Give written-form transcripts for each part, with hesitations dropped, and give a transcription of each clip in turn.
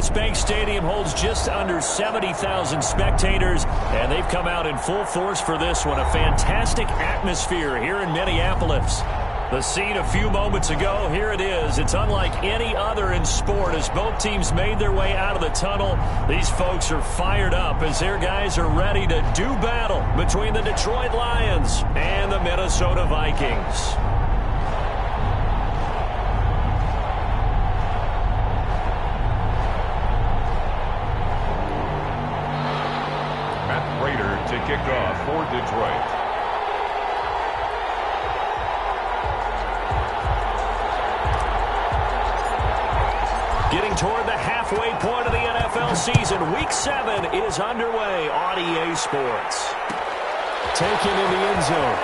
U.S. Bank Stadium holds just under 70,000 spectators, and they've come out in full force for this one. A fantastic atmosphere here in Minneapolis. The scene a few moments ago, here it is. It's unlike any other in sport as both teams made their way out of the tunnel. These folks are fired up as their guys are ready to do battle between the Detroit Lions and the Minnesota Vikings. To kick off for Detroit. Getting toward the halfway point of the NFL season, Week 7 is underway on EA Sports. Taken in the end zone.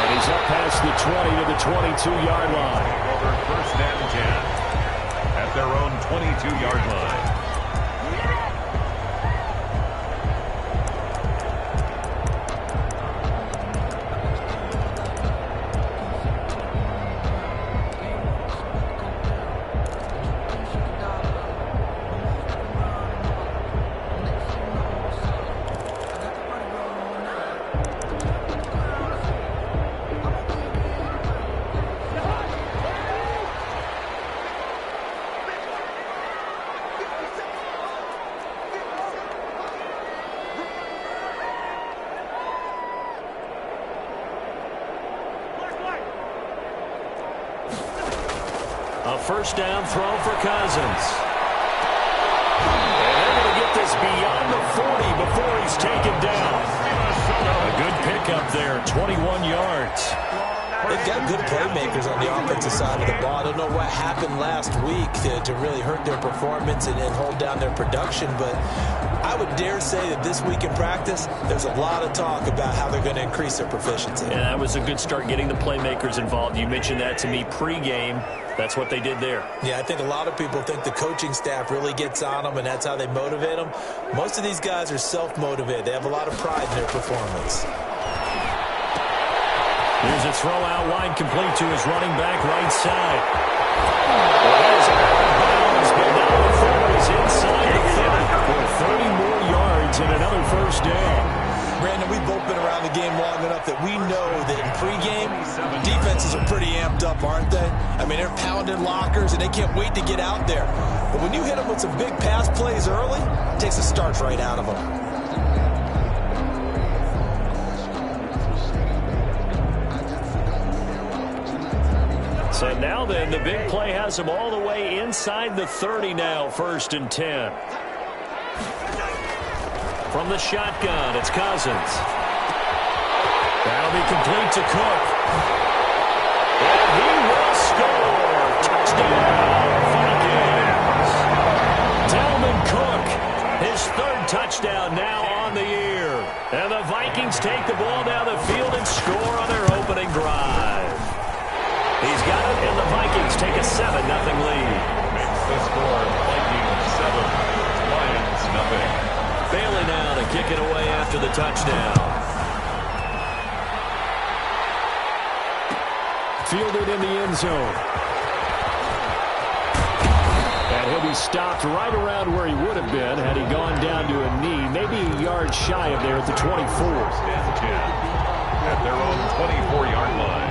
And he's up past the 20 to the 22-yard line. Over first and 10 at their own 22-yard line. A first down throw for Cousins. And they're going to get this beyond the 40 before he's taken down. A good pickup there, 21 yards. They've got good playmakers on the offensive side of the ball. I don't know what happened last week to really hurt their performance and hold down their production, but I would dare say that this week in practice, there's a lot of talk about how they're going to increase their proficiency. And that was a good start getting the playmakers involved. You mentioned that to me pregame. That's what they did there. Yeah, I think a lot of people think the coaching staff really gets on them, and that's how they motivate them. Most of these guys are self-motivated. They have a lot of pride in their performance. Here's a throw out wide, complete to his running back right side. Well, that is out of bounds, but now the throw is inside the 30 for 30 more yards and another first down. Brandon, we've both been around the game long enough that we know that in pregame, defenses are pretty amped up, aren't they? I mean, they're pounding lockers, and they can't wait to get out there. But when you hit them with some big pass plays early, it takes the starch right out of them. So now then, the big play has them all the way inside the 30 now, first and 10. From the shotgun, it's Cousins. That'll be complete to Cook. And he will score. Touchdown, Vikings. Dalvin Cook, his third touchdown now on the year. And the Vikings take the ball down the field and score on their opening drive. He's got it, and the Vikings take a 7-0 lead. Makes the score Vikings 7, Lions nothing. Bailey now to kick it away after the touchdown. Fielded in the end zone. And he'll be stopped right around where he would have been had he gone down to a knee, maybe a yard shy of there at the 24. At their own 24-yard line.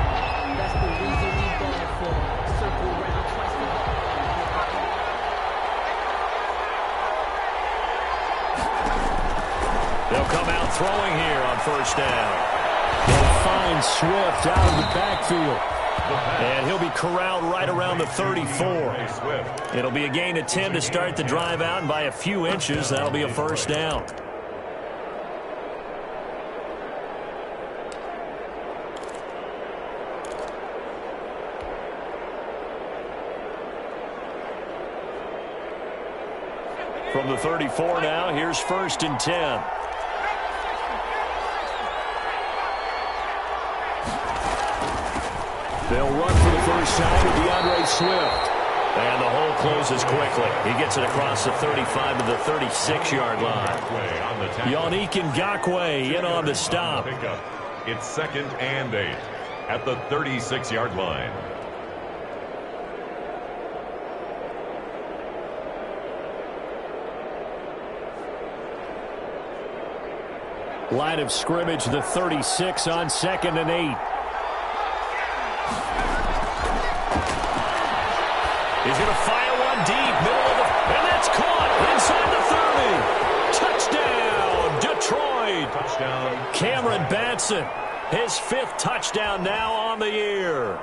They'll come out throwing here on first down. They'll find Swift out of the backfield. And he'll be corralled right around the 34. It'll be a gain of 10 to start the drive out, and by a few inches, that'll be a first down. From the 34 now, here's first and 10. They'll run for the first time with DeAndre Swift. And the hole closes quickly. He gets it across the 35 to the 36-yard line. Yannick Ngakoue in on the stop. It's second and 8 at the 36-yard line. Line of scrimmage, the 36 on 2nd and 8. He's going to fire one deep, middle of the, and that's caught inside the 30. Touchdown, Detroit. Touchdown. Cameron Batson, his 5th touchdown now on the year.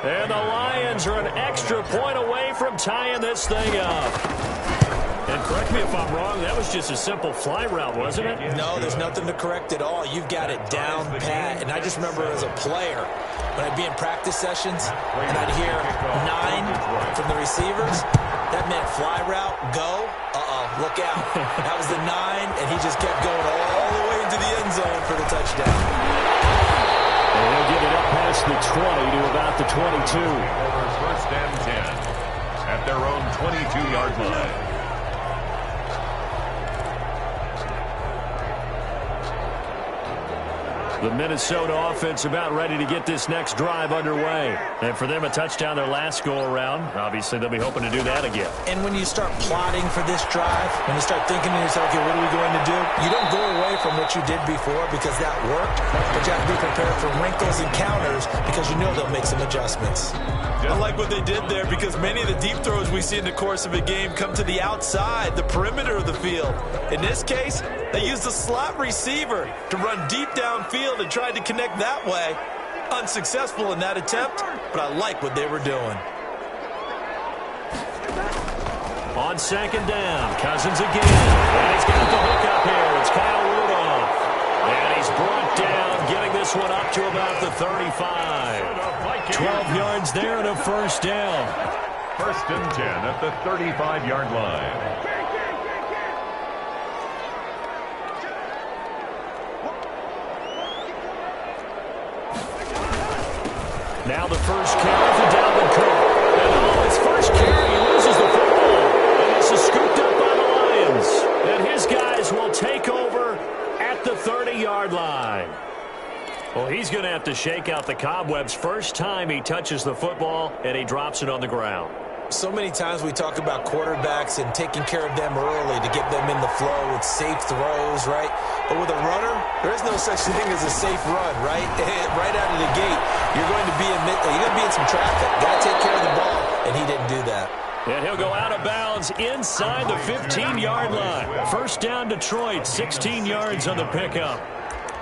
And the Lions are an extra point away from tying this thing up. And correct me if I'm wrong, that was just a simple fly route, wasn't it? No, there's nothing to correct at all. You've got it down pat. And I just remember as a player, when I'd be in practice sessions, and I'd hear 9 from the receivers, that meant fly route, go, look out. That was the 9, and he just kept going all the way into the end zone for the touchdown. And he'll get it up past the 20 to about the 22. First and 10 at their own 22-yard line. The Minnesota offense about ready to get this next drive underway. And for them, a touchdown their last go-around. Obviously, they'll be hoping to do that again. And when you start plotting for this drive, when you start thinking to yourself, okay, what are we going to do? You don't go away from what you did before because that worked, but you have to be prepared for wrinkles and counters because you know they'll make some adjustments. I like what they did there because many of the deep throws we see in the course of a game come to the outside, the perimeter of the field. In this case, they used the slot receiver to run deep downfield and tried to connect that way. Unsuccessful in that attempt, but I like what they were doing. On 2nd down, Cousins again. And he's got the hook up here. It's Kyle Rudolph. And he's brought down, getting this one up to about the 35. 12 yards there and a first down. First and 10 at the 35-yard line. Now the first carry for Dalvin Cook. And on his first carry, he loses the football. And this is scooped up by the Lions. And his guys will take over at the 30-yard line. Well, he's going to have to shake out the cobwebs first time he touches the football, and he drops it on the ground. So many times we talk about quarterbacks and taking care of them early to get them in the flow with safe throws, right? But with a runner, there is no such thing as a safe run, right? Right out of the gate, you're going to be in some traffic. Got to take care of the ball, and he didn't do that. And he'll go out of bounds inside the 15-yard line. First down, Detroit, 16 yards on the pickup.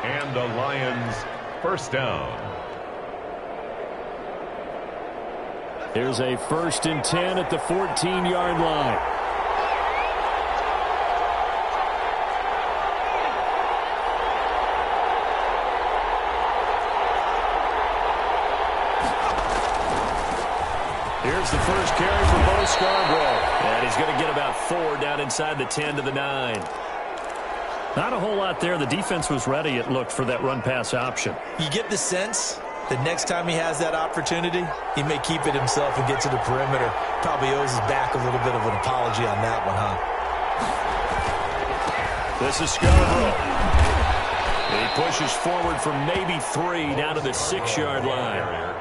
And the Lions first down. Here's a 1st and 10 at the 14-yard line. Here's the first carry for Bo Scarborough. And he's going to get about 4 down inside the 10 to the 9. Not a whole lot there. The defense was ready, it looked, for that run-pass option. You get the sense that next time he has that opportunity, he may keep it himself and get to the perimeter. Probably owes his back a little bit of an apology on that one, huh? This is Scarborough. He pushes forward from maybe 3 down to the 6-yard line.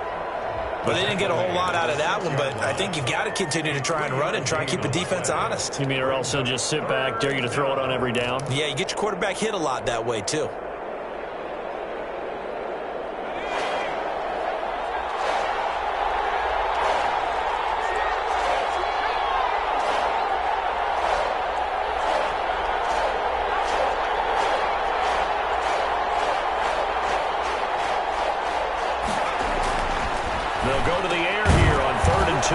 But they didn't get a whole lot out of that one, but I think you've got to continue to try and run and try and keep the defense honest. You mean or else he'll just sit back, dare you to throw it on every down? Yeah, you get your quarterback hit a lot that way, too. They'll go to the air here on 3rd and 2.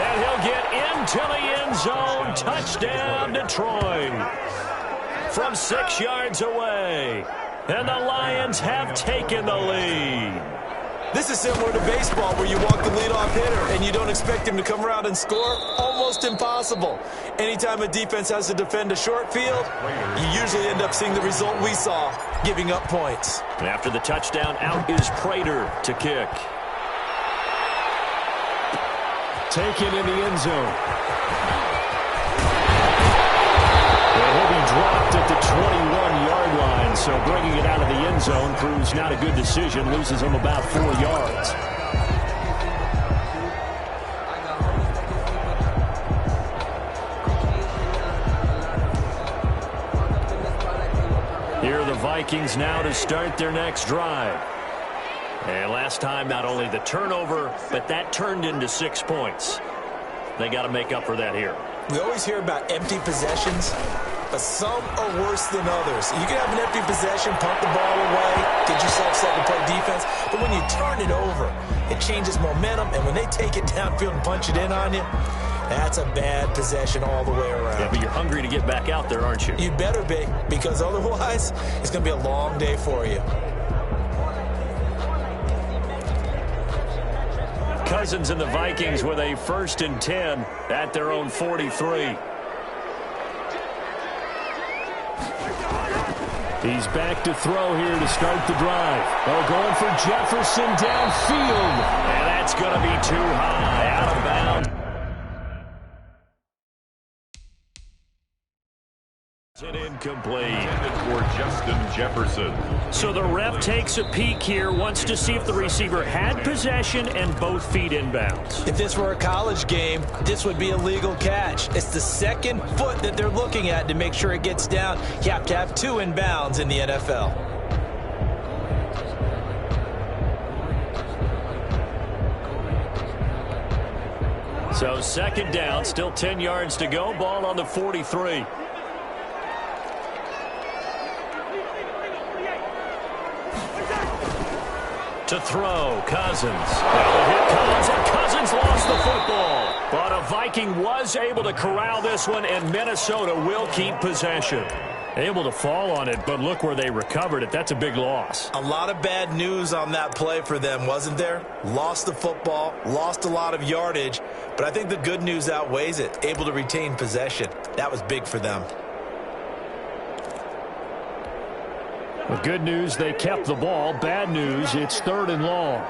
And he'll get into the end zone. Touchdown, Detroit. From 6 yards away. And the Lions have taken the lead. This is similar to baseball where you walk the leadoff hitter and you don't expect him to come around and score. Almost impossible. Anytime a defense has to defend a short field, you usually end up seeing the result we saw, giving up points. And after the touchdown, out is Prater to kick. Taken in the end zone. And he'll be dropped at the 21-yard line, so bringing it out of the end zone proves not a good decision. Loses him about 4 yards. Here are the Vikings now to start their next drive. And last time, not only the turnover, but that turned into 6 points. They got to make up for that here. We always hear about empty possessions, but some are worse than others. You can have an empty possession, pump the ball away, get yourself set to play defense, but when you turn it over, it changes momentum, and when they take it downfield and punch it in on you, that's a bad possession all the way around. Yeah, but you're hungry to get back out there, aren't you? You better be, because otherwise, it's going to be a long day for you. Cousins and the Vikings with a 1st and 10 at their own 43. He's back to throw here to start the drive. Oh, going for Jefferson downfield. And that's going to be too high, out of bounds. Incomplete. Intended for Justin Jefferson. So the ref takes a peek here, wants to see if the receiver had possession and both feet inbounds. If this were a college game, this would be a legal catch. It's the second foot that they're looking at to make sure it gets down. You have to have 2 inbounds in the NFL. So 2nd down, still 10 yards to go. Ball on the 43. To throw, Cousins. Well, here comes, and Cousins lost the football. But a Viking was able to corral this one, and Minnesota will keep possession. Able to fall on it, but look where they recovered it. That's a big loss. A lot of bad news on that play for them, wasn't there? Lost the football, lost a lot of yardage, but I think the good news outweighs it. Able to retain possession. That was big for them. The good news, they kept the ball. Bad news, it's 3rd and long.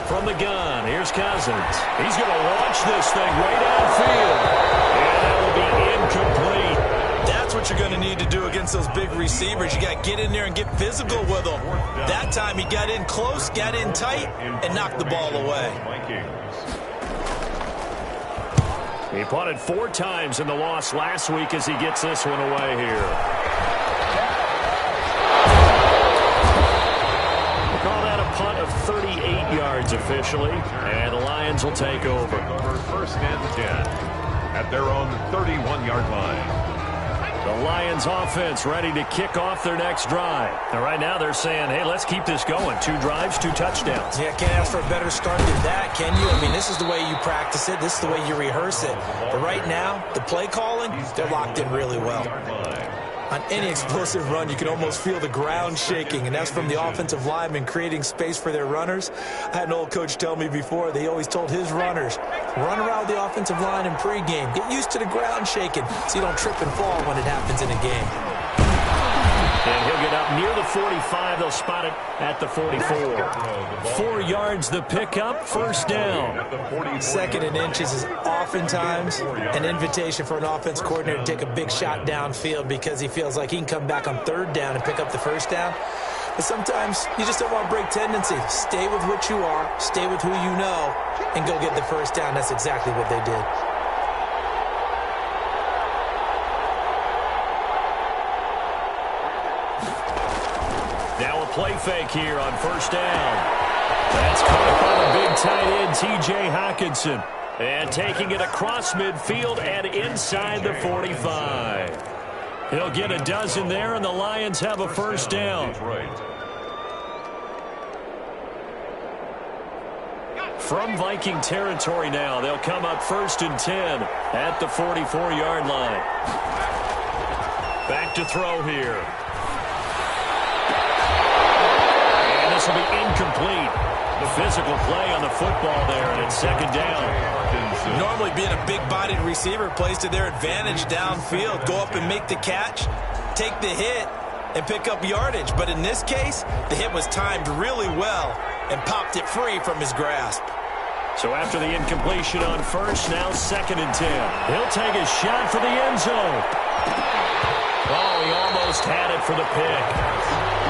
From the gun, here's Cousins. He's going to launch this thing way downfield. And that will be incomplete. That's what you're going to need to do against those big receivers. You got to get in there and get physical with them. That time he got in close, got in tight, and knocked the ball away. He punted 4 times in the loss last week as he gets this one away here. We'll call that a punt of 38 yards officially, and the Lions will take over. 1st and 10 at their own 31-yard line. The Lions offense ready to kick off their next drive. And right now they're saying, hey, let's keep this going. 2 drives, 2 touchdowns. Yeah, can't ask for a better start than that, can you? I mean, this is the way you practice it. This is the way you rehearse it. But right now, the play calling, they're locked in really well. On any explosive run, you can almost feel the ground shaking, and that's from the offensive linemen creating space for their runners. I had an old coach tell me before, they always told his runners, run around the offensive line in pregame. Get used to the ground shaking so you don't trip and fall when it happens in a game. And he'll get up near the 45. They'll spot it at the 44. 4 yards the pickup, 1st down. 2nd and inches is oftentimes an invitation for an offense coordinator to take a big shot downfield because he feels like he can come back on 3rd down and pick up the 1st down. But sometimes you just don't want to break tendency. Stay with what you are, stay with who you know, and go get the 1st down. That's exactly what they did. Now a play fake here on 1st down. That's caught by the big tight end, T.J. Hockenson. And taking it across midfield and inside the 45. He'll get a dozen there, and the Lions have a 1st down. From Viking territory now, they'll come up 1st and 10 at the 44-yard line. Back to throw here. And this will be incomplete. The physical play on the football there, and it's 2nd down. Normally being a big-bodied receiver plays to their advantage downfield. Go up and make the catch, take the hit, and pick up yardage. But in this case, the hit was timed really well and popped it free from his grasp. So after the incompletion on 1st, now 2nd and 10. He'll take a shot for the end zone. Oh, he almost had it for the pick.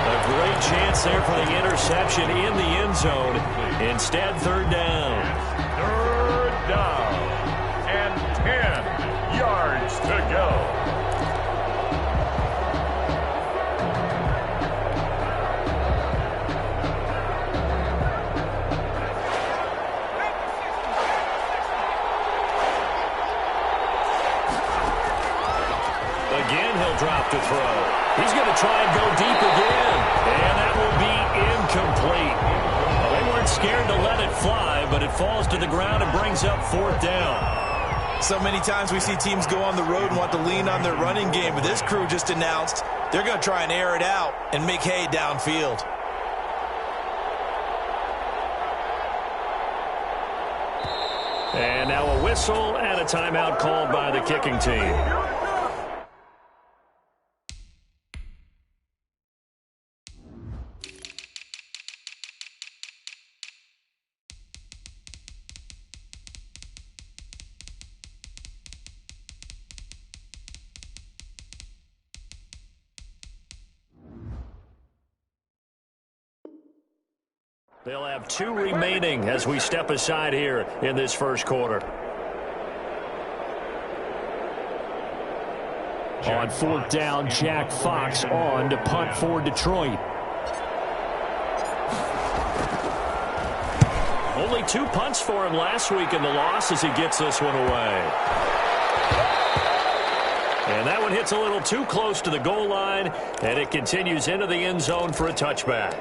A great chance there for the interception in the end zone. Instead, 3rd down. 3rd down and 10 yards to go. Again, he'll drop to throw. He's going to try and go deep again. And that will be incomplete. Well, they weren't scared to let it fly, but it falls to the ground and brings up 4th down. So many times we see teams go on the road and want to lean on their running game, but this crew just announced they're going to try and air it out and make hay downfield. And now a whistle and a timeout called by the kicking team. They'll have 2 remaining as we step aside here in this first quarter. On 4th down, Jack Fox on to punt for Detroit. Only 2 punts for him last week in the loss as he gets this one away. And that one hits a little too close to the goal line, and it continues into the end zone for a touchback.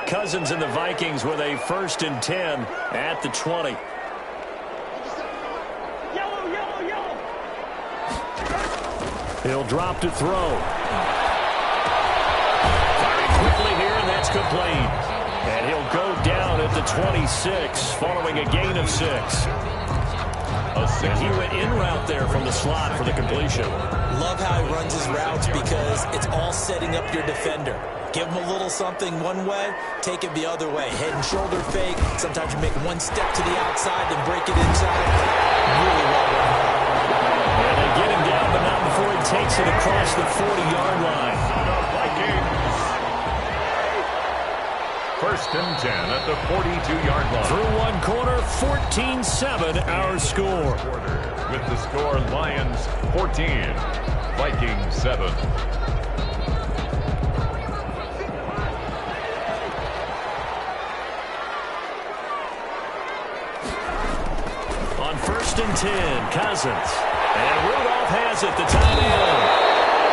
Cousins and the Vikings with a 1st and 10 at the 20. He'll drop to throw. Firing quickly here, and that's complete. And he'll go down at the 26 following a gain of 6. And he went in route there from the slot for the completion. Love how he runs his routes because it's all setting up your defender. Give him a little something one way, take it the other way. Head and shoulder fake. Sometimes you make one step to the outside, then break it inside. Really well done. And they get him down, but not before he takes it across the 40-yard line. First and 10 at the 42-yard line. Through 1 quarter, 14-7 our score. With the score, Lions 14, Vikings 7. On 1st and 10, Cousins. And Rudolph has it, the tight end.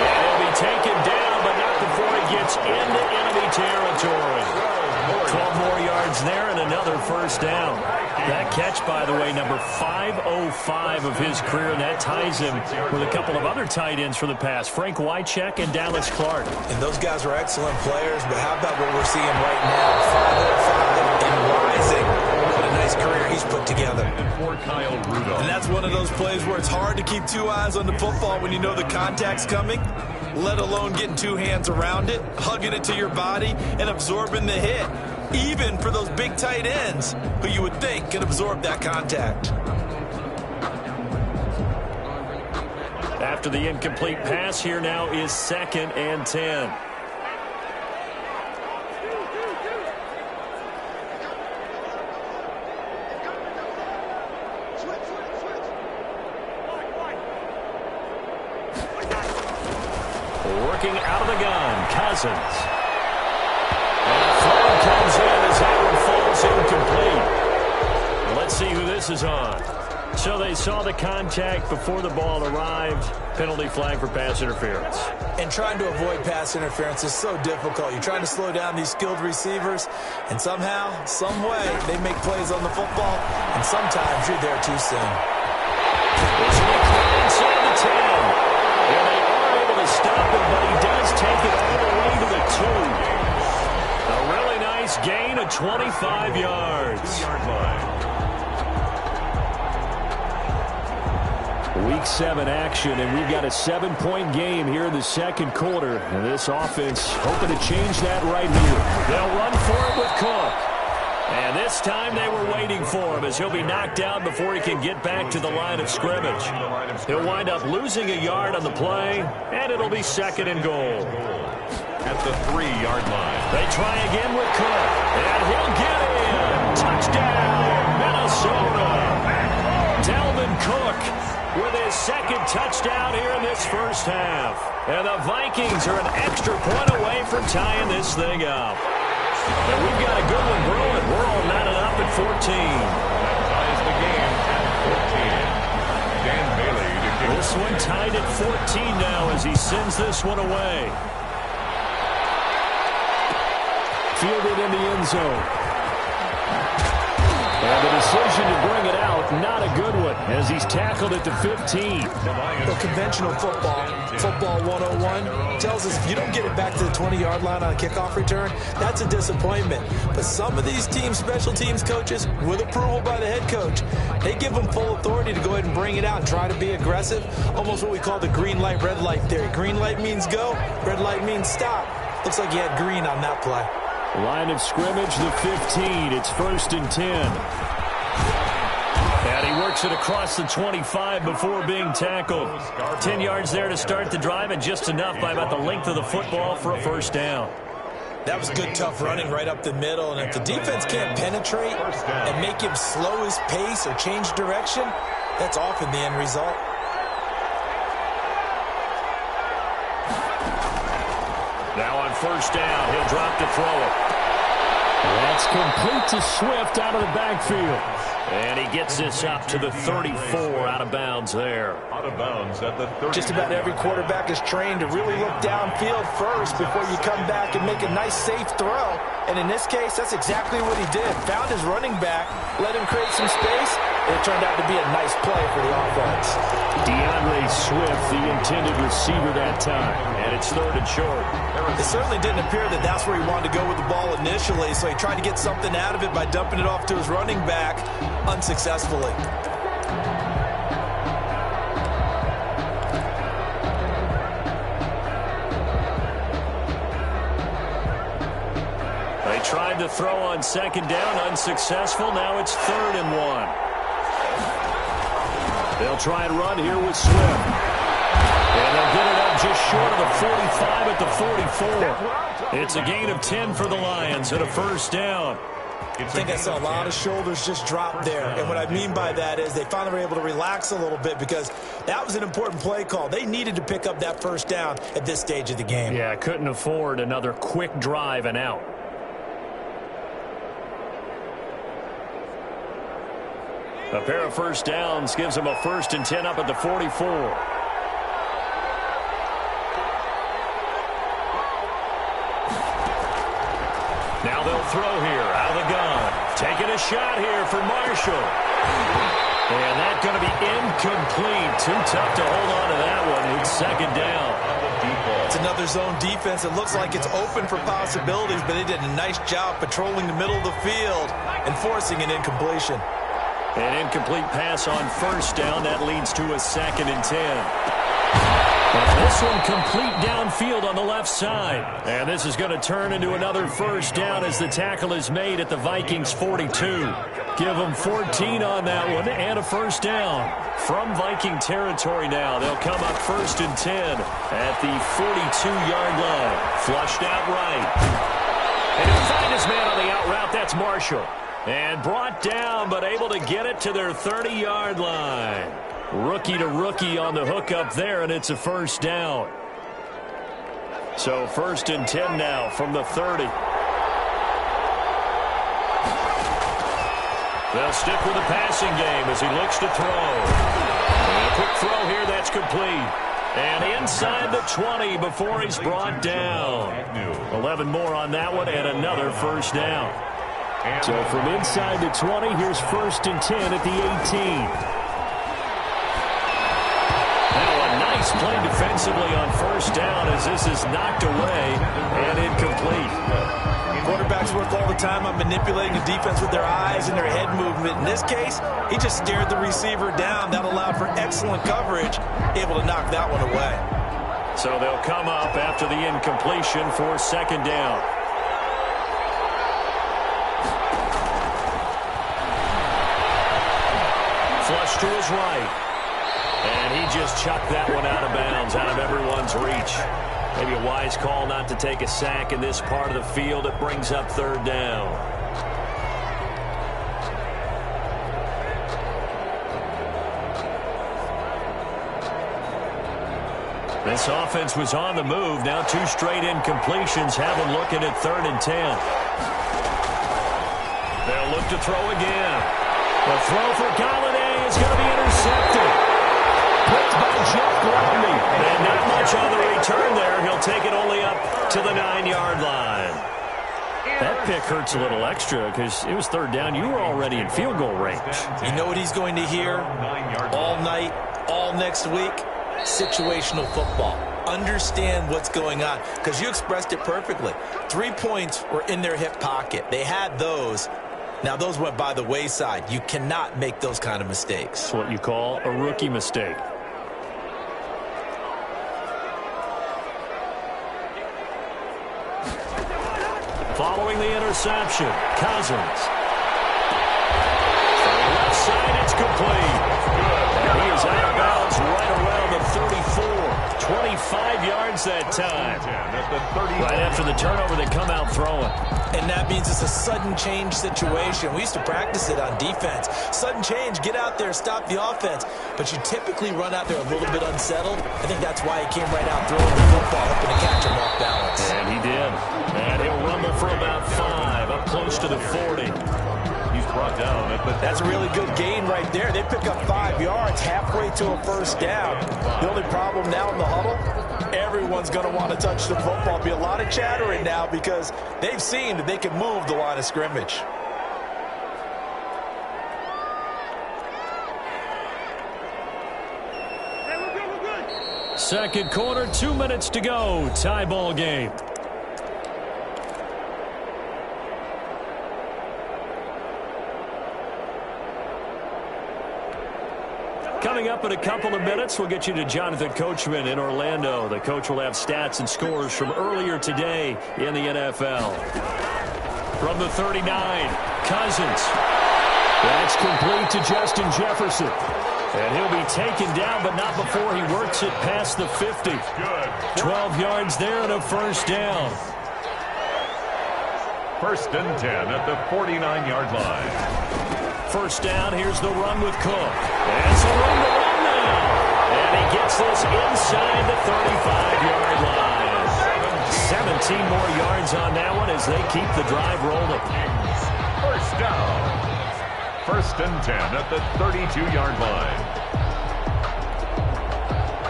And he'll be taken down, but not before he gets into enemy territory. 12 more yards there and another 1st down. That catch, by the way, number 505 of his career, and that ties him with a couple of other tight ends for the past, Frank Wycheck and Dallas Clark. And those guys were excellent players, but how about what we're seeing right now? 505 and rising. What a nice career he's put together. And that's one of those plays where it's hard to keep 2 eyes on the football when you know the contact's coming, let alone getting 2 hands around it, hugging it to your body, and absorbing the hit. Even for those big tight ends who you would think can absorb that contact. After the incomplete pass, here now is 2nd and 10. Working out of the gun, Cousins. And the throw comes in as that one falls incomplete. Let's see who this is on. So they saw the contact before the ball arrived. Penalty flag for pass interference. And trying to avoid pass interference is so difficult. You're trying to slow down these skilled receivers, and somehow, some way, they make plays on the football, and sometimes you're there too soon. It's inside the 10. And they are able to stop him, but he does take it all the way to the 2. A really nice gain of 25 yards. Week 7 action, and we've got a 7-point game here in the 2nd quarter. And this offense hoping to change that right here. They'll run for it with Cook. And this time they were waiting for him as he'll be knocked down before he can get back to the line of scrimmage. He'll wind up losing a yard on the play, and it'll be 2nd and goal. At the 3-yard line. They try again with Cook, and he'll get in. Touchdown, Minnesota. Dalvin Cook with his 2nd touchdown here in this first half. And the Vikings are an extra point away from tying this thing up. And we've got a good one brewing. We're all knotted up at 14. That ties the game at 14. 14 now as he sends this one away. Fielded in the end zone. And the decision to bring it out, not a good one, as he's tackled at the 15. The conventional football 101, tells us if you don't get it back to the 20-yard line on a kickoff return, that's a disappointment. But some of these teams, special teams coaches, with approval by the head coach, they give them full authority to go ahead and bring it out and try to be aggressive, almost what we call the green light, red light theory. Green light means go, red light means stop. Looks like he had green on that play. Line of scrimmage, the 15. It's 1st and 10. And he works it across the 25 before being tackled. 10 yards there to start the drive, and just enough by about the length of the football for a first down. That was good, tough running right up the middle. And if the defense can't penetrate and make him slow his pace or change direction, that's often the end result. Now on first down, he'll drop to throw it. That's complete to Swift out of the backfield. And he gets this up to the 34, out of bounds there. Out of bounds at the 30. Just about every quarterback is trained to really look downfield first before you come back and make a nice, safe throw. And in this case, that's exactly what he did. Found his running back, let him create some space, and it turned out to be a nice play for the offense. DeAndre Swift, the intended receiver that time. And it's 3rd and short. It certainly didn't appear that that's where he wanted to go with the ball initially, so he tried to get something out of it by dumping it off to his running back unsuccessfully. They tried to throw on 2nd down, unsuccessful. Now it's 3rd and 1. They'll try and run here with Swift. And they'll get it up just short of the 45 at the 44. It's a gain of 10 for the Lions and a first down. I think I saw a lot of shoulders just drop there. And what I mean by that is they finally were able to relax a little bit because that was an important play call. They needed to pick up that first down at this stage of the game. Yeah, couldn't afford another quick drive and out. A pair of first downs gives them a 1st and 10 up at the 44. Now they'll throw here out of the gun. Taking a shot here for Marshall. And that's going to be incomplete. Too tough to hold on to that one. It's 2nd down. It's another zone defense. It looks like it's open for possibilities, but they did a nice job patrolling the middle of the field and forcing an incompletion. An incomplete pass on first down. That leads to a 2nd and 10. This one complete downfield on the left side. And this is going to turn into another first down as the tackle is made at the Vikings 42. Give them 14 on that one and a first down. From Viking territory now, they'll come up 1st and 10 at the 42-yard line. Flushed out right. And he'll find his man on the out route. That's Marshall. And brought down, but able to get it to their 30-yard line. Rookie to rookie on the hook up there, and it's a first down. So 1st and 10 now from the 30. They'll stick with the passing game as he looks to throw. And a quick throw here, that's complete. And inside the 20 before he's brought down. 11 more on that one, and another first down. So from inside the 20, here's 1st and 10 at the 18. Nice play defensively on first down as this is knocked away and incomplete. Quarterbacks work all the time on manipulating the defense with their eyes and their head movement. In this case, he just stared the receiver down. That allowed for excellent coverage, able to knock that one away. So they'll come up after the incompletion for 2nd down. Flush to his right. And he just chucked that one out of bounds, out of everyone's reach. Maybe a wise call not to take a sack in this part of the field. It brings up 3rd down. This offense was on the move. Now 2 straight incompletions have them looking at 3rd and 10. They'll look to throw again. The throw for Galladay is going to be intercepted. Picked by Jeff Gladney. to the 9-yard line. That pick hurts a little extra because it was third down. You were already in field goal range. You know what he's going to hear all night, all next week? Situational football. Understand what's going on, because you expressed it perfectly. 3 points were in their hip pocket. They had those. Now, those went by the wayside. You cannot make those kind of mistakes. That's what you call a rookie mistake. Following the interception, Cousins. From the left side, it's complete. And he is out of bounds right around the 34. 25 yards that time. Right after the turnover, they come out throwing. And that means it's a sudden change situation. We used to practice it on defense. Sudden change, get out there, stop the offense. But you typically run out there a little bit unsettled. I think that's why he came right out throwing the football, hoping to catch him off balance. And he did. And he'll rumble for about 5, up close to the 40. He's brought down. That's a really good gain right there. They pick up 5 yards halfway to a first down. The only problem now in the huddle, everyone's going to want to touch the football. There'll be a lot of chattering now because they've seen that they can move the line of scrimmage. Second quarter, 2 minutes to go. Tie ball game. Coming up in a couple of minutes, we'll get you to Jonathan Coachman in Orlando. The coach will have stats and scores from earlier today in the NFL. From the 39, Cousins. That's complete to Justin Jefferson. And he'll be taken down, but not before he works it past the 50. 12 yards there and a first down. First and 10 at the 49-yard line. First down, here's the run with Cook. And some room to run now. And he gets this inside the 35-yard line. 17 more yards on that one as they keep the drive rolling. First down. First and 10 at the 32-yard line.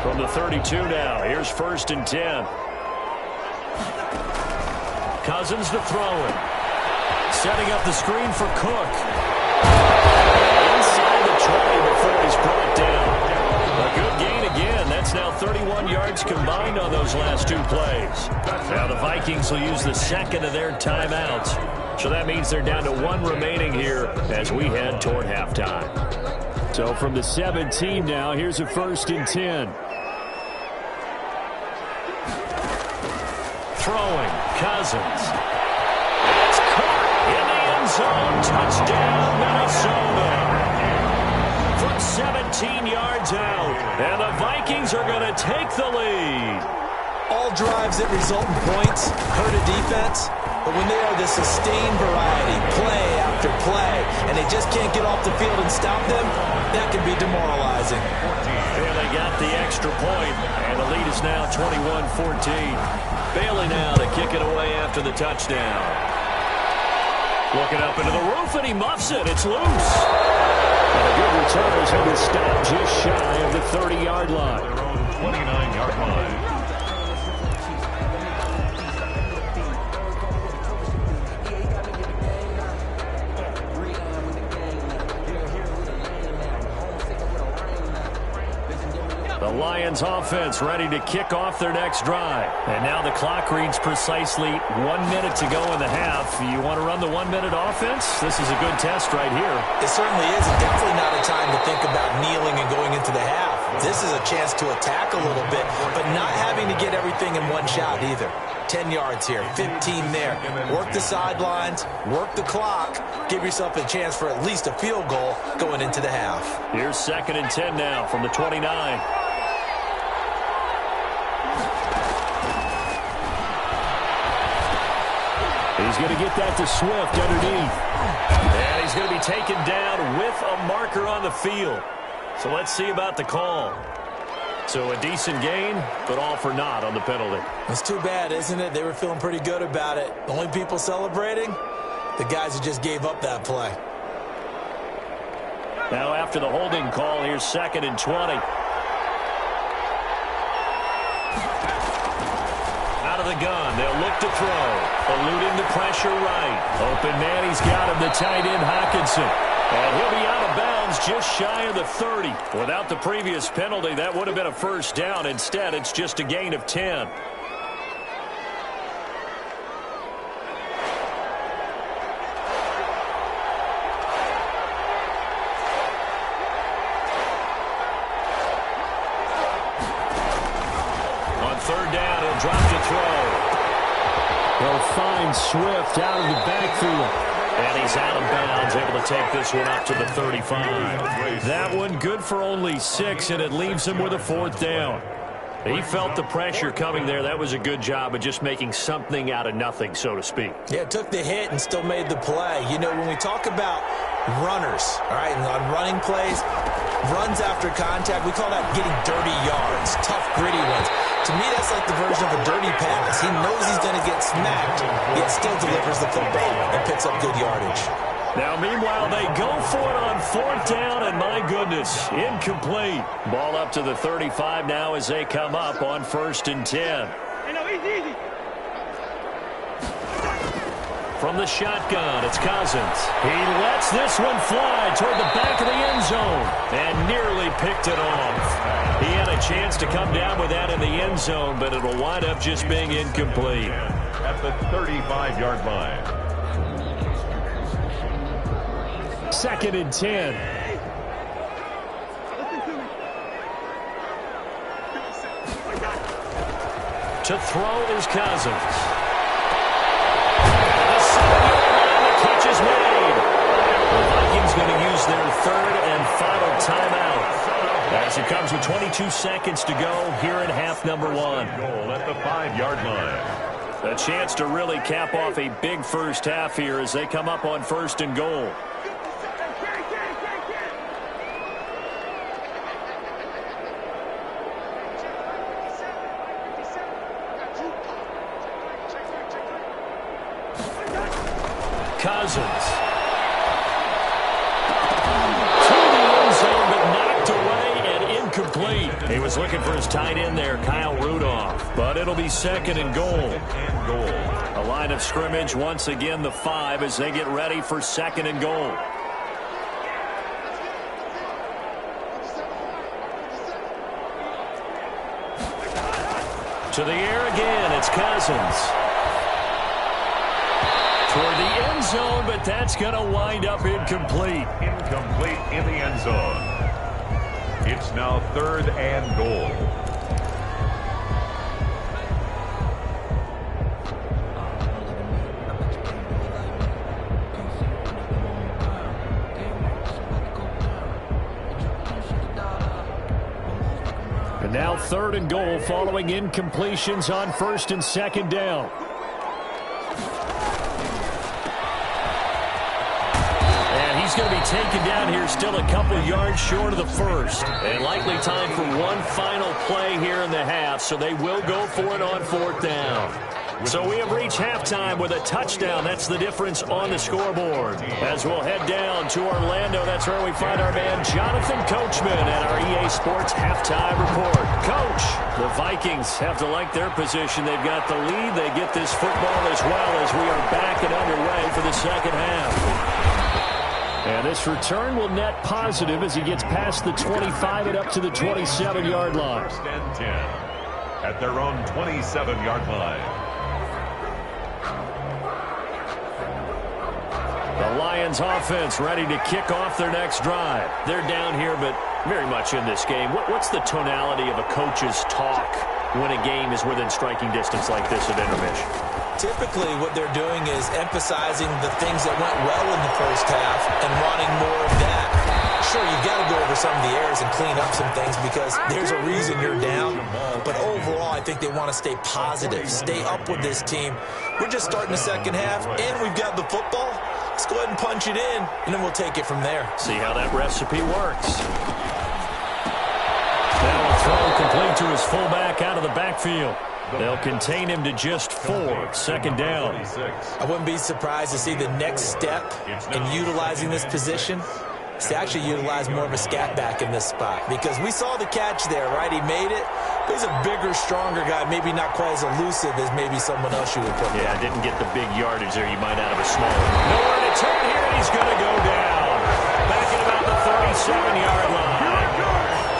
From the 32 now, here's first and 10. Cousins to throw it. Setting up the screen for Cook. Inside the 20 before he's brought down. A good gain again. That's now 31 yards combined on those last 2 plays. Now the Vikings will use the second of their timeouts. So that means they're down to 1 remaining here as we head toward halftime. So from the 17 now, here's a first and 10. Throwing, Cousins. It's caught in the end zone. Touchdown, Minnesota. From 17 yards out. And the Vikings are going to take the lead. All drives that result in points hurt a defense. But when they are the sustained variety, play after play, and they just can't get off the field and stop them, that can be demoralizing. And they got the extra point, and the lead is now 21-14. Bailey now to kick it away after the touchdown. Looking up into the roof, and he muffs it. It's loose. And a good return has him to stop just shy of the 30-yard line. Their own 29-yard line. The Lions offense ready to kick off their next drive. And now the clock reads precisely 1 minute to go in the half. You want to run the 1-minute offense? This is a good test right here. It certainly is, and definitely not a time to think about kneeling and going into the half. This is a chance to attack a little bit, but not having to get everything in one shot either. 10 yards here, 15 there. Work the sidelines, work the clock, give yourself a chance for at least a field goal going into the half. Here's second and 10 now from the 29. He's going to get that to Swift underneath. And he's going to be taken down with a marker on the field. So let's see about the call. So a decent gain, but all for naught on the penalty. It's too bad, isn't it? They were feeling pretty good about it. The only people celebrating, the guys who just gave up that play. Now after the holding call, here's second and 20. Out of of the gun. They'll look to throw. Eluding the pressure right. Open man, he's got him, the tight end, Hockenson. And he'll be out of bounds just shy of the 30. Without the previous penalty, that would have been a first down. Instead, it's just a gain of 10. Third down, he'll drop to throw. He'll find Swift out of the backfield. And he's out of bounds, able to take this one up to the 35. That one good for only 6, and it leaves him with a fourth down. He felt the pressure coming there. That was a good job of just making something out of nothing, so to speak. Yeah, took the hit and still made the play. You know, when we talk about runners, all right, and on running plays, runs after contact, we call that getting dirty yards, tough, gritty ones. To me, that's like the version of a dirty pass. He knows he's going to get smacked, yet still delivers the football and picks up good yardage. Now, meanwhile, they go for it on fourth down, and my goodness, incomplete. Ball up to the 35 now as they come up on 1st and 10. Easy. From the shotgun, it's Cousins. He lets this one fly toward the back of the end zone and nearly picked it off. He had a chance to come down with that in the end zone, but it'll wind up just being incomplete. At the 35-yard line. 2nd and 10. To throw is Cousins. The 7-yard line, the catch is made. The Vikings going to use their 3rd and final timeout as it comes with 22 seconds to go here in half number 1. Goal at the 5-yard line. A chance to really cap off a big first half here as they come up on 1st and goal. Cousins. To the end zone, but knocked away and incomplete. He was looking for his tight end there, Kyle Rudolph. But it'll be 2nd and goal. A line of scrimmage, once again the 5 as they get ready for 2nd and goal. To the air again, it's Cousins. Toward the end zone, but that's going to wind up incomplete. Incomplete in the end zone. It's now 3rd and goal. And now 3rd and goal following incompletions on 1st and 2nd down. He's going to be taken down here still a couple yards short of the 1st. And likely time for one final play here in the half, so they will go for it on 4th down. So we have reached halftime with a touchdown. That's the difference on the scoreboard. As we'll head down to Orlando, that's where we find our man Jonathan Coachman at our EA Sports Halftime Report. Coach, the Vikings have to like their position. They've got the lead. They get this football as well as we are back and underway for the second half. And this return will net positive as he gets past the 25 and up to the 27-yard line. 1st and 10 at their own 27-yard line. The Lions offense ready to kick off their next drive. They're down here, but very much in this game. What's the tonality of a coach's talk when a game is within striking distance like this at intermission? Typically, what they're doing is emphasizing the things that went well in the first half and wanting more of that. Sure, you've got to go over some of the errors and clean up some things because there's a reason you're down. But overall, I think they want to stay positive, stay up with this team. We're just starting the second half, and we've got the football. Let's go ahead and punch it in, and then we'll take it from there. See how that recipe works. Now a throw complete to his fullback out of the backfield. They'll contain him to just 4. 2nd down. I wouldn't be surprised to see the next step in utilizing this position is to actually utilize more of a scat back in this spot, because we saw the catch there, right? He made it. He's a bigger, stronger guy, maybe not quite as elusive as maybe someone else you would put. Yeah, didn't get the big yardage there you might out of a small one. Nowhere to turn here, and he's going to go down. Back at about the 37-yard line.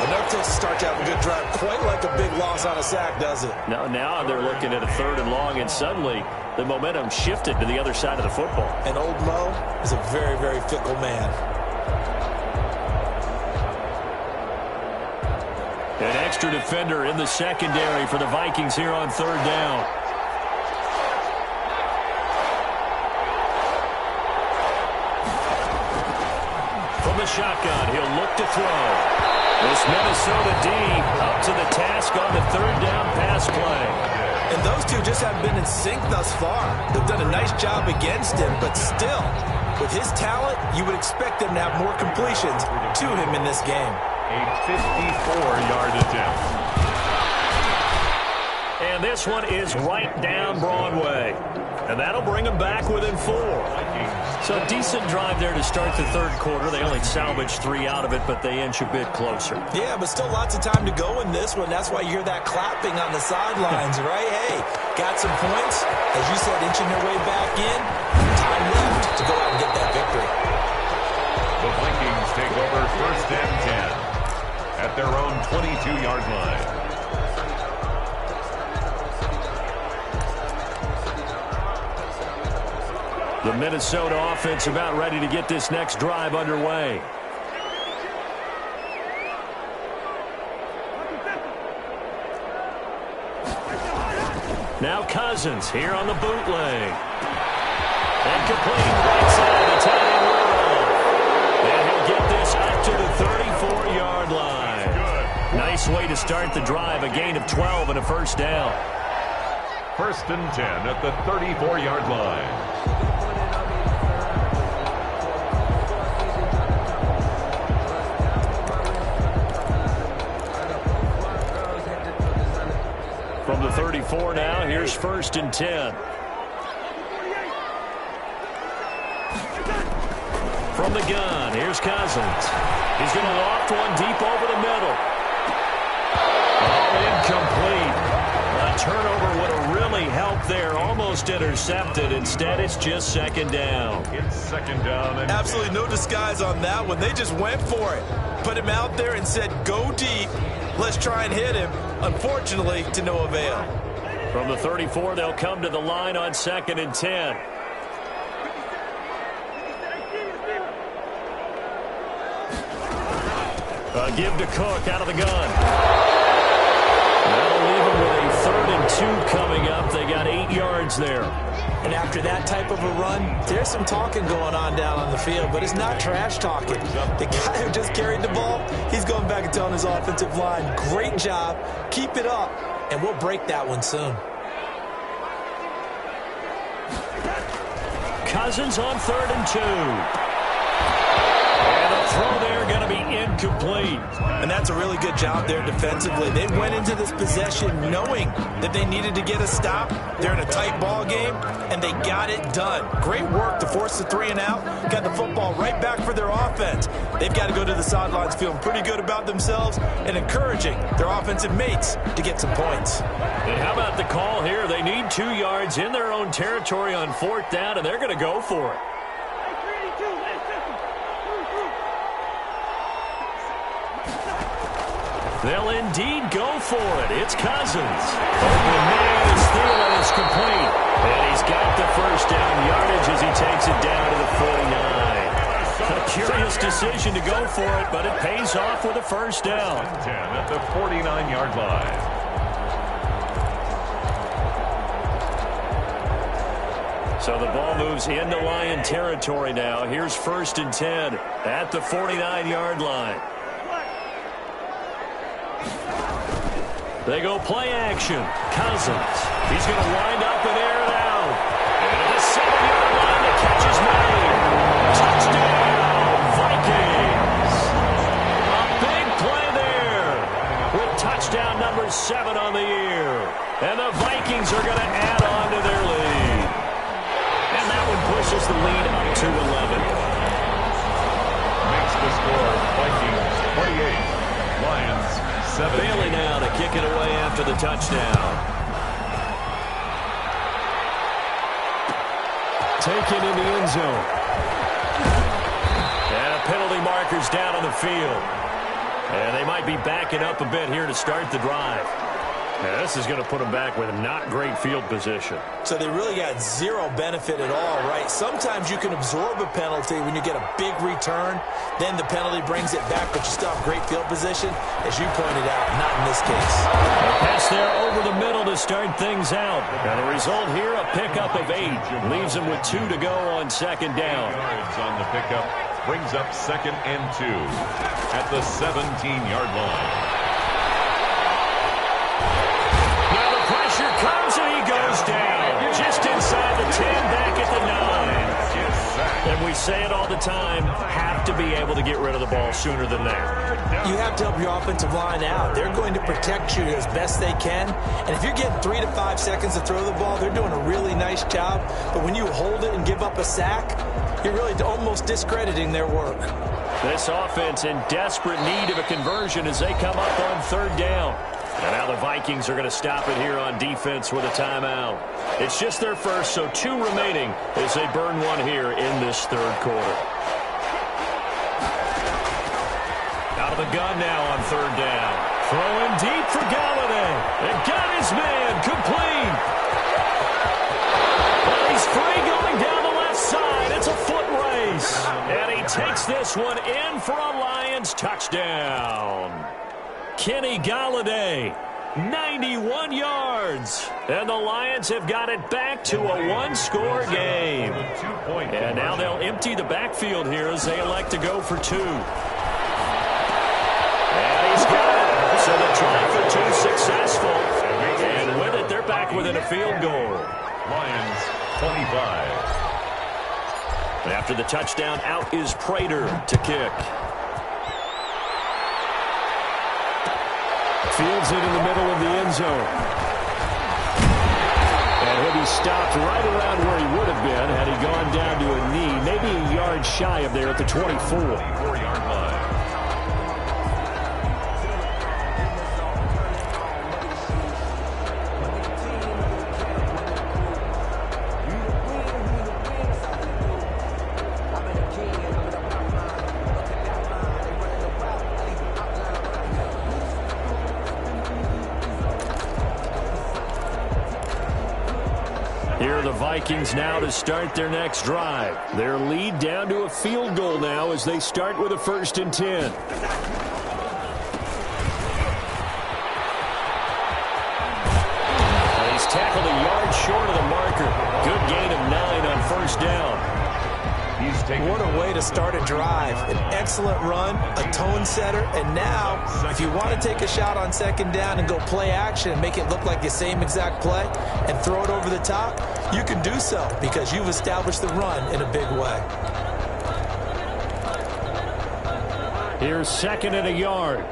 Enough to start to have a good drive. Quite like a big loss on a sack, does it? No, now they're looking at a 3rd and long, and suddenly the momentum shifted to the other side of the football. And old Mo is a very, very fickle man. An extra defender in the secondary for the Vikings here on 3rd down. From the shotgun, he'll look to throw. This Minnesota D up to the task on the 3rd down pass play. And those two just haven't been in sync thus far. They've done a nice job against him, but still, with his talent, you would expect them to have more completions to him in this game. A 54-yard attempt. And this one is right down Broadway. And that'll bring them back within 4. So a decent drive there to start the 3rd quarter. They only salvaged 3 out of it, but they inch a bit closer. Yeah, but still lots of time to go in this one. That's why you hear that clapping on the sidelines, right? Hey, got some points. As you said, inching their way back in. Time left to go out and get that victory. The Vikings take over 1st and 10 at their own 22-yard line. The Minnesota offense about ready to get this next drive underway. Now Cousins here on the bootleg. And complete right side of the tight end roll. And he'll get this up to the 34-yard line. Nice way to start the drive. A gain of 12 and a 1st down. 1st and 10 at the 34-yard line. From the 34 now, here's 1st and 10. From the gun, here's Cousins. He's going to loft one deep over the middle. Oh, incomplete. A turnover would have really helped there. Almost intercepted. Instead, it's just 2nd down. It's 2nd down. And absolutely no disguise on that one. They just went for it. Put him out there and said, go deep. Let's try and hit him. Unfortunately, to no avail. From the 34, they'll come to the line on 2nd and 10. Give to Cook out of the gun. That'll leave them with a 3rd and 2 coming up. They got 8 yards there. And after that type of a run, there's some talking going on down on the field, but it's not trash talking. The guy who just carried the ball, he's going back and telling his offensive line, great job, keep it up, and we'll break that one soon. Cousins on 3rd and 2. And the throw there going to be incomplete. And that's a really good job there defensively. They went into this possession knowing that they needed to get a stop. They're in a tight ball game, and they got it done. Great work to force the 3 and out. Got the football right back for their offense. They've got to go to the sidelines feeling pretty good about themselves and encouraging their offensive mates to get some points. And how about the call here? They need 2 yards in their own territory on 4th down, and they're going to go for it. They'll indeed go for it. It's Cousins. Open man is through and it's complete. And he's got the 1st down yardage as he takes it down to the 49. A curious decision to go for it, but it pays off with a 1st down. 10 at the 49-yard line. So the ball moves into Lion territory now. Here's 1st and 10 at the 49-yard line. They go play action. Cousins. He's going to wind up and air it out. And at the 7-yard line, the catch is made. Touchdown, Vikings. A big play there with touchdown number 7 on the year. And the Vikings are going to add on to their lead. And that one pushes the lead up to 11. Makes the 7. Bailey now to kick it away after the touchdown. Taken in the end zone. And a penalty marker's down on the field. And they might be backing up a bit here to start the drive. Now, this is going to put them back with not great field position. So they really got zero benefit at all, right? Sometimes you can absorb a penalty when you get a big return. Then the penalty brings it back, but you still have great field position. As you pointed out, not in this case. A pass there over the middle to start things out. Now the result here, a pickup of 8. Leaves them with 2 to go on second down. Yards on the pickup brings up 2nd and 2 at the 17-yard line. Comes and he goes down just inside the 10, back at the 9. And we say it all the time, have to be able to get rid of the ball sooner than that. You have to help your offensive line out. They're going to protect you as best they can. And if you're getting 3 to 5 seconds to throw the ball, they're doing a really nice job. But when you hold it and give up a sack, you're really almost discrediting their work. This offense in desperate need of a conversion as they come up on 3rd down. And now the Vikings are going to stop it here on defense with a timeout. It's just their first, so 2 remaining as they burn one here in this 3rd quarter. Out of the gun now on 3rd down. Throwing deep for Galladay. And got his man complete. Well, he's free going down the left side. It's a foot race. And he takes this one in for a Lions touchdown. Kenny Galladay, 91 yards. And the Lions have got it back to a 1-score game. And now they'll empty the backfield here as they elect to go for 2. And he's got it. So the try for 2 successful. And with it, they're back within a field goal. Lions 25. And after the touchdown, out is Prater to kick. Fields it in the middle of the end zone. And he'll be stopped right around where he would have been had he gone down to a knee, maybe a yard shy of there at the 24. 24-yard line. Here are the Vikings now to start their next drive. Their lead down to a field goal now as they start with a 1st and 10. And he's tackled a yard short of the marker. Good gain of 9 on 1st down. What a way to start a drive. An excellent run, a tone setter, and now, if you want to take a shot on 2nd down and go play action and make it look like the same exact play and throw it over the top, you can do so because you've established the run in a big way. Here's 2nd and a yard.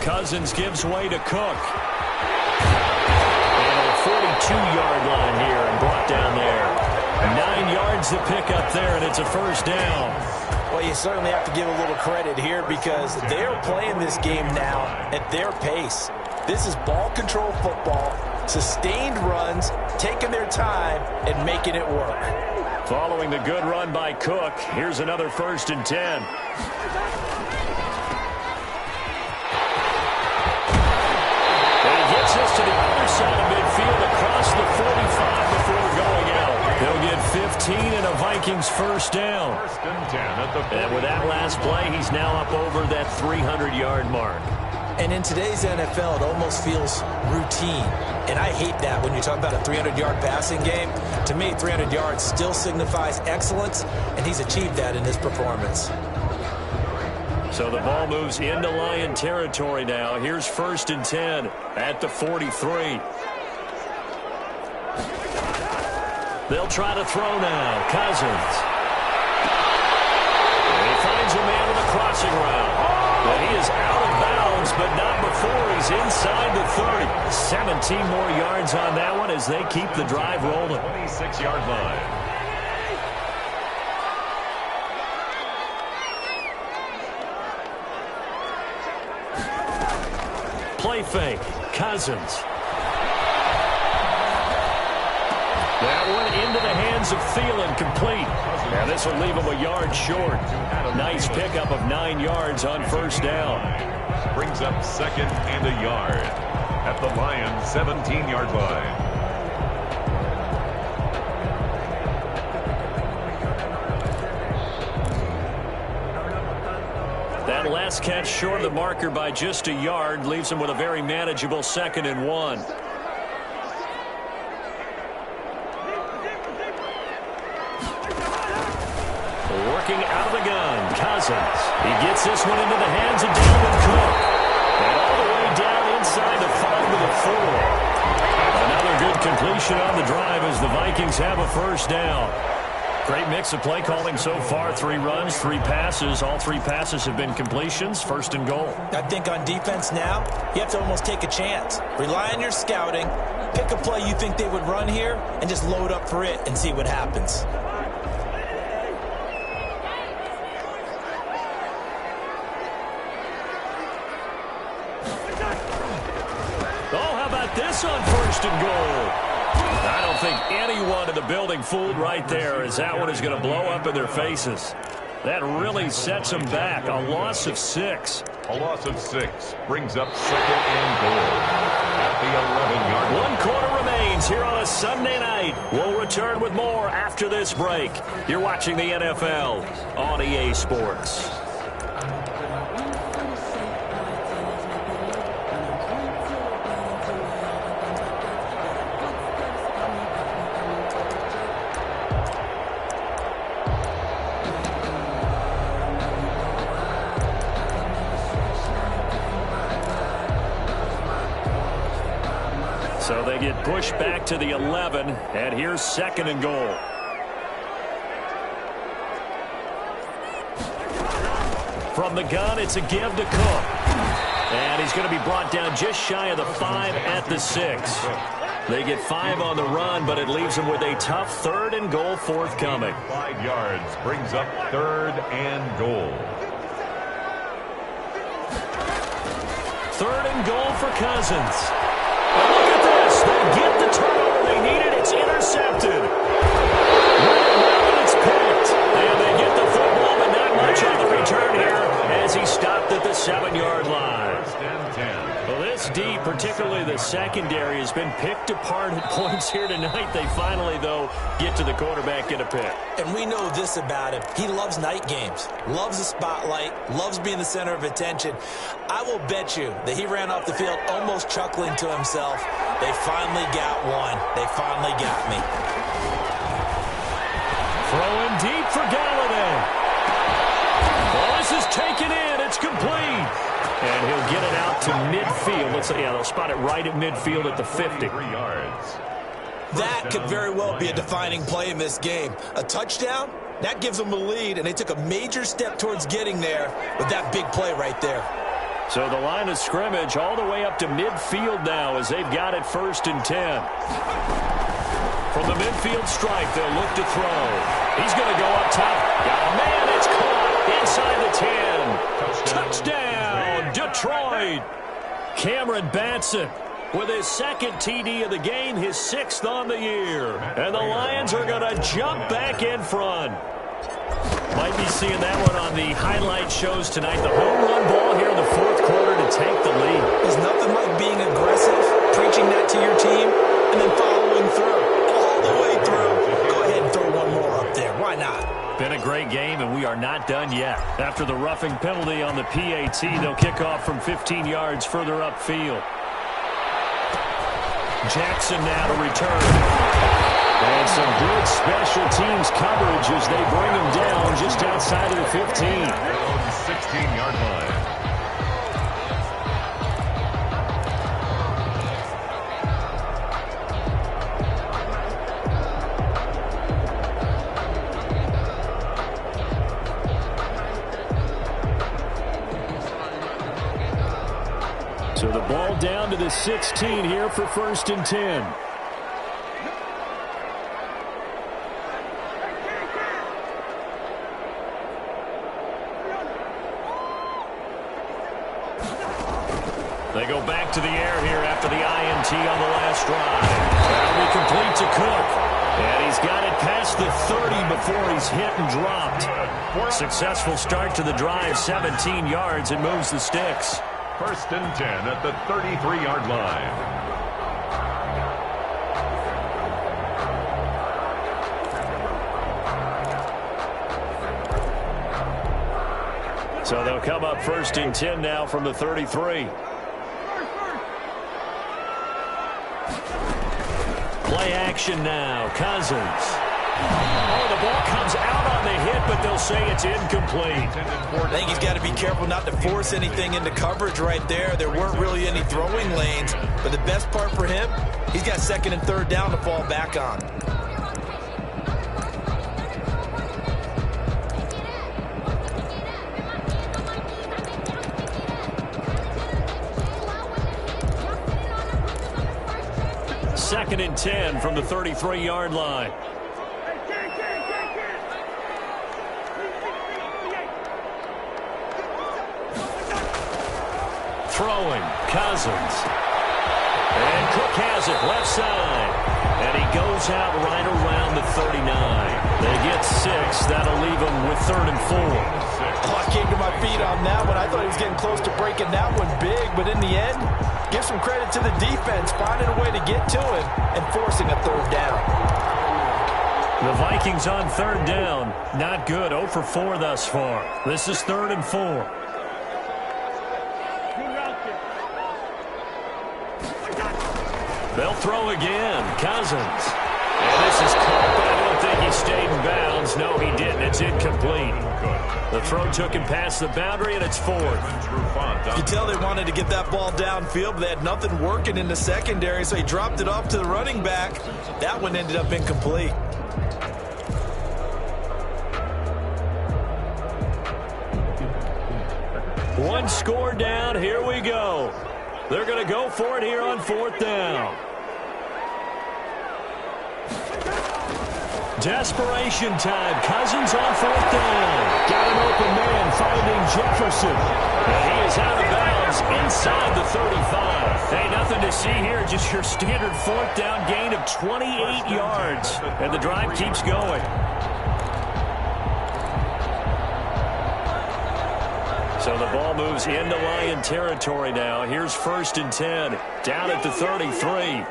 Cousins gives way to Cook. And a 42-yard line here and brought down there. 9 yards to pick up there, and it's a 1st down. Well, you certainly have to give a little credit here because they're playing this game now at their pace. This is ball control football, sustained runs, taking their time, and making it work. Following the good run by Cook, here's another 1st and 10. Gets us to the other side of midfield across the 45 before going out. They'll get 15 and a Vikings 1st down. 1st and 10 at the 40. And with that last play, he's now up over that 300-yard mark. And in today's NFL, it almost feels routine. And I hate that when you talk about a 300-yard passing game. To me, 300 yards still signifies excellence, and he's achieved that in his performance. So the ball moves into Lion territory now. Here's 1st and 10 at the 43. They'll try to throw now. Cousins. And he finds a man with a crossing route. But he is 13 more yards on that one as they keep the drive rolling. 26-yard line. Play fake. Cousins. That one into the hands of Thielen, complete. Now this will leave him a yard short. Nice pickup of 9 yards on first down. Brings up second and a yard at the Lions' 17-yard line. That last catch short of the marker by just a yard leaves him with a very manageable 2nd and 1. Working out of the gun, Cousins. He gets this one into the hands of Dalvin Cook. And all the way down inside the 5 to the 4. Another good completion on the drive as the Vikings have a first down. Great mix of play calling so far. 3 runs, 3 passes. All 3 passes have been completions. 1st and goal. I think on defense now, you have to almost take a chance. Rely on your scouting. Pick a play you think they would run here and just load up for it and see what happens. Oh, how about this on 1st and goal? I don't think anyone in the building fooled right there, as that one is going to blow up in their faces. That really sets them back. A loss of 6. A loss of 6 brings up 2nd and goal at the 11-yard line. 1 quarter remains here on a Sunday night. We'll return with more after this break. You're watching the NFL on EA Sports. So they get pushed back to the 11, and here's 2nd and goal. From the gun, it's a give to Cook. And he's going to be brought down just shy of the 5 at the 6. They get 5 on the run, but it leaves them with a tough 3rd and goal forthcoming. 5 yards brings up 3rd and goal. 3rd and goal for Cousins. And look at this. They get the turnover they needed. It's intercepted. It's picked. And they get the football, but not much on the return here as he stopped at the 7-yard line. 1st and 10. Well, this D, particularly the secondary, has been picked apart at points here tonight. They finally, though, get to the quarterback, get a pick. And we know this about him. He loves night games, loves the spotlight, loves being the center of attention. I will bet you that he ran off the field almost chuckling to himself. They finally got one. They finally got me. Throwing deep for Galladay. Well, this is taken in. It's complete. And he'll get it out to midfield. They'll spot it right at midfield at the 50. 3 yards. That could very well be a defining play in this game. A touchdown, that gives them a lead, and they took a major step towards getting there with that big play right there. So the line of scrimmage all the way up to midfield now as they've got it 1st and 10. From the midfield stripe, they'll look to throw. He's going to go up top. Got a man. It's caught inside the 10. Touchdown, Detroit. Cameron Batson with his 2nd TD of the game, his 6th on the year. And the Lions are going to jump back in front. Might be seeing that one on the highlight shows tonight. The home run ball here in the 4th quarter to take the lead. There's nothing like being aggressive, preaching that to your team, and then following through. All the way through. Go ahead and throw one more up there. Why not? Been a great game, and we are not done yet. After the roughing penalty on the PAT, they'll kick off from 15 yards further upfield. Jackson now to return. And some good special teams coverage as they bring him down just outside of the 15. 16-yard line. So the ball down to the 16 here for 1st and 10. They go back to the air here after the INT on the last drive. That'll be complete to Cook. And he's got it past the 30 before he's hit and dropped. Successful start to the drive, 17 yards, and moves the sticks. 1st and 10 at the 33-yard line. So they'll come up 1st and 10 now from the 33. Play action now. Cousins. Oh, the ball comes out on the hit, but they'll say it's incomplete. I think he's got to be careful not to force anything into coverage right there. There weren't really any throwing lanes, but the best part for him, he's got 2nd and 3rd down to fall back on. Second and 10 from the 33-yard line. Throwing, Cousins. And Cook has it left side. And he goes out right around the 39. They get 6. That'll leave them with 3rd and 4. Oh, I came to my feet on that one. I thought he was getting close to breaking that one big, but in the end, give some credit to the defense, finding a way to get to him and forcing a 3rd down. The Vikings on 3rd down. Not good. 0 for 4 thus far. This is 3rd and 4. They'll throw again. Cousins. And this is caught, but I don't think he stayed in bounds. No, he didn't. It's incomplete. The throw took him past the boundary, and it's 4th. You can tell they wanted to get that ball downfield, but they had nothing working in the secondary, so he dropped it off to the running back. That one ended up incomplete. One score down. Here we go. They're going to go for it here on 4th down. Desperation time. Cousins on 4th down. Got an open man finding Jefferson. And he is out of bounds inside the 35. Hey, nothing to see here. Just your standard 4th down gain of 28 yards. And the drive keeps going. So the ball moves into Lion territory now. Here's 1st and 10. Down at the 33.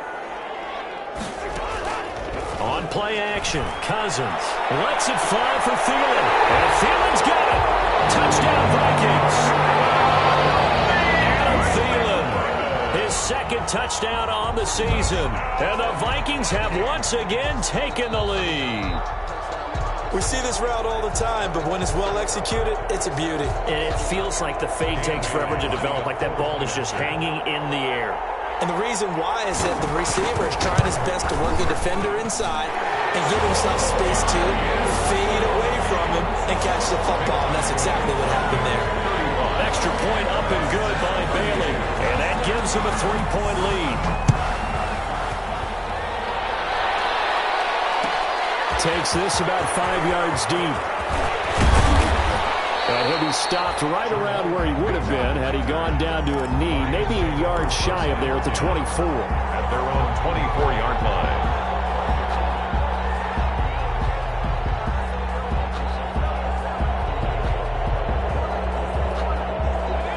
On play action, Cousins lets it fly for Thielen. And Thielen's got it. Touchdown, Vikings. Adam Thielen, his 2nd touchdown on the season. And the Vikings have once again taken the lead. We see this route all the time, but when it's well executed, it's a beauty. And it feels like the fade takes forever to develop, like that ball is just hanging in the air. And the reason why is that the receiver is trying his best to work a defender inside and give himself space to fade away from him and catch the football, and that's exactly what happened there. Extra point up and good by Bailey, and that gives him a 3-point lead. Takes this about 5 yards deep. And he'll be stopped right around where he would have been had he gone down to a knee, maybe a yard shy of there at the 24. At their own 24-yard line.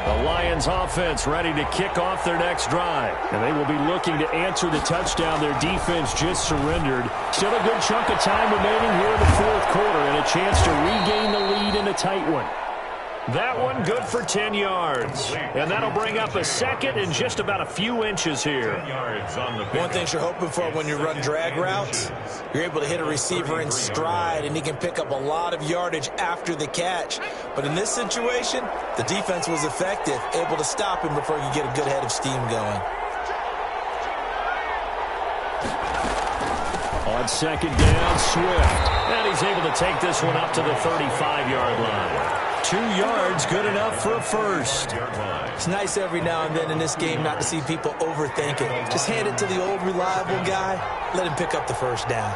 The Lions offense ready to kick off their next drive. And they will be looking to answer the touchdown their defense just surrendered. Still a good chunk of time remaining here in the 4th quarter and a chance to regain the lead in a tight one. That one good for 10 yards. And that'll bring up a 2nd and just about a few inches here. One thing you're hoping for when you run drag routes, you're able to hit a receiver in stride, and he can pick up a lot of yardage after the catch. But in this situation, the defense was effective, able to stop him before he could get a good head of steam going. On 2nd down, Swift. And he's able to take this one up to the 35-yard line. 2 yards, good enough for a first. It's nice every now and then in this game not to see people overthink it. Just hand it to the old reliable guy. Let him pick up the first down.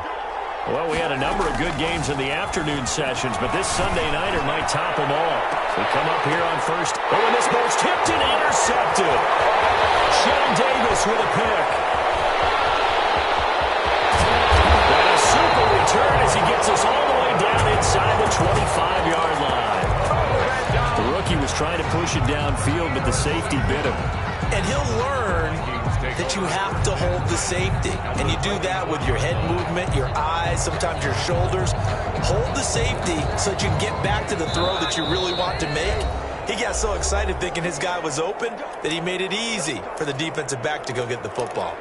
Well, we had a number of good games in the afternoon sessions, but this Sunday nighter might top them all. We come up here on first. Oh, and this ball's tipped and intercepted. Sean Davis with a pick. And a super return as he gets us all the way down inside the 25-yard line. The rookie was trying to push it downfield, but the safety bit him. And he'll learn that you have to hold the safety. And you do that with your head movement, your eyes, sometimes your shoulders. Hold the safety so that you can get back to the throw that you really want to make. He got so excited thinking his guy was open that he made it easy for the defensive back to go get the football.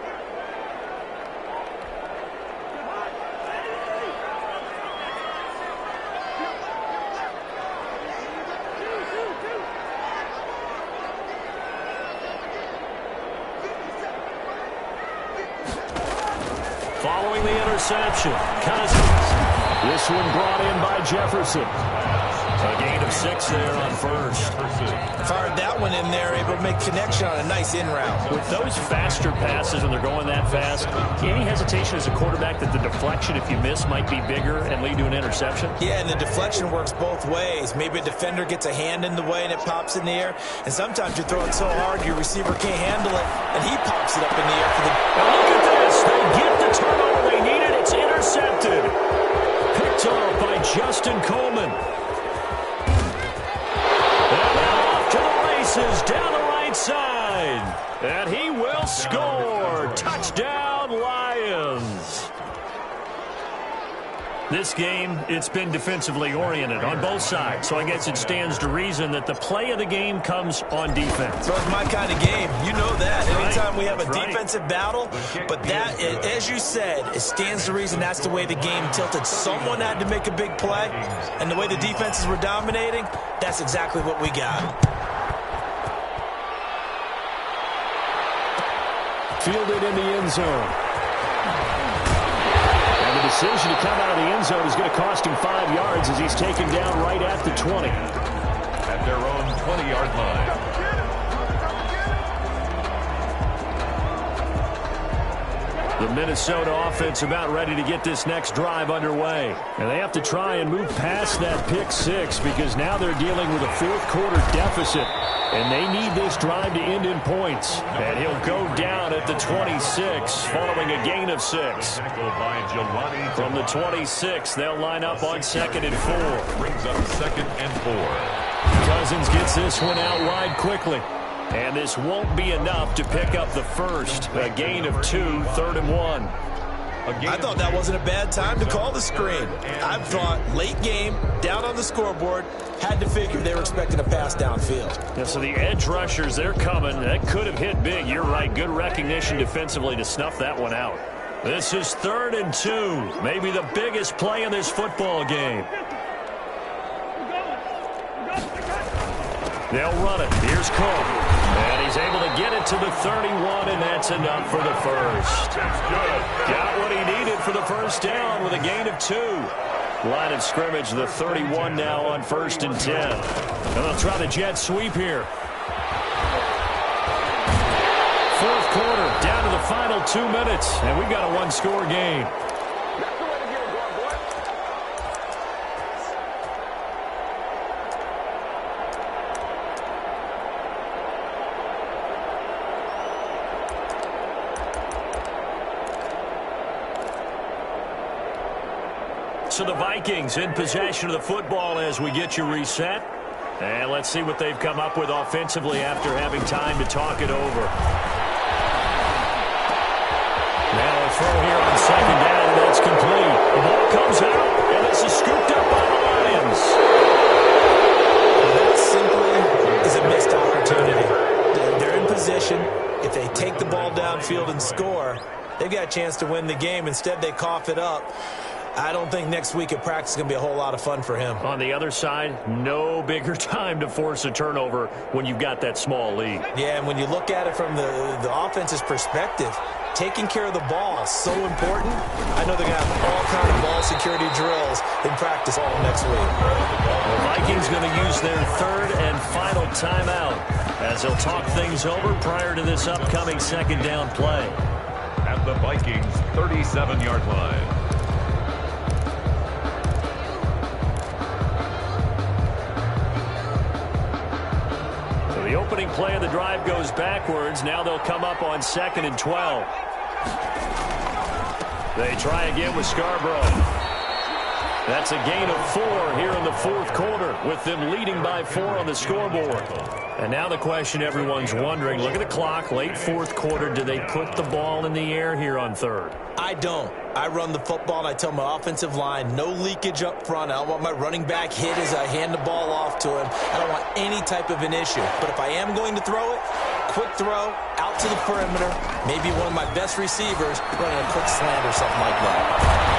Following the interception, Cousins. This one brought in by Jefferson. A gain of 6 there on first. Fired that one in there, able to make connection on a nice in route. With those faster passes and they're going that fast, any hesitation as a quarterback that the deflection, if you miss, might be bigger and lead to an interception? Yeah, and the deflection works both ways. Maybe a defender gets a hand in the way and it pops in the air. And sometimes you're throwing so hard your receiver can't handle it, and he pops it up in the air for the... Now look at this. They get the turnover they needed. It's intercepted. Picked off by Justin Coleman. Down the right side, and he will score. Touchdown, Lions. This game, it's been defensively oriented on both sides, so I guess it stands to reason that the play of the game comes on defense. So it's my kind of game. You know that. Anytime we have a defensive battle, but that, as you said, it stands to reason that's the way the game tilted. Someone had to make a big play, and the way the defenses were dominating, that's exactly what we got. Fielded in the end zone. And the decision to come out of the end zone is going to cost him 5 yards as he's taken down right at the 20. At their own 20-yard line. The Minnesota offense about ready to get this next drive underway. And they have to try and move past that pick 6 because now they're dealing with a fourth-quarter deficit. And they need this drive to end in points. And he'll go down at the 26 following a gain of 6. From the 26, they'll line up on 2nd and 4. Brings up 2nd and 4. Cousins gets this one out wide quickly. And this won't be enough to pick up the first. A gain of 2, 3rd and 1. I thought that wasn't a bad time to call the screen. I thought late game, down on the scoreboard, had to figure they were expecting a pass downfield. Yeah, so the edge rushers, they're coming. That could have hit big. You're right. Good recognition defensively to snuff that one out. This is 3rd and 2. Maybe the biggest play in this football game. They'll run it. Here's Cook. And he's able to get it to the 31, and that's enough for the first. Got what he needed for the first down with a gain of 2. Line of scrimmage, the 31 now on 1st and 10. And they'll try the jet sweep here. Fourth quarter, down to the final 2 minutes, and we've got a one-score game. So the Vikings in possession of the football as we get you reset. And let's see what they've come up with offensively after having time to talk it over. Now a throw here on 2nd down, and that's complete. The ball comes out, and this is scooped up by the Lions. That simply is a missed opportunity. They're in position. If they take the ball downfield and score, they've got a chance to win the game. Instead, they cough it up. I don't think next week at practice is going to be a whole lot of fun for him. On the other side, no bigger time to force a turnover when you've got that small lead. Yeah, and when you look at it from the offense's perspective, taking care of the ball is so important. I know they're going to have all kind of ball security drills in practice all next week. The Vikings going to use their third and final timeout as they'll talk things over prior to this upcoming second down play. At the Vikings' 37-yard line. The opening play of the drive goes backwards. Now they'll come up on 2nd and 12. They try again with Scarborough. That's a gain of 4 here in the fourth quarter, with them leading by 4 on the scoreboard. And now the question everyone's wondering, look at the clock, late fourth quarter, do they put the ball in the air here on third? I don't. I run the football, and I tell my offensive line, no leakage up front. I don't want my running back hit as I hand the ball off to him. I don't want any type of an issue. But if I am going to throw it, quick throw, out to the perimeter, maybe one of my best receivers running a quick slant or something like that.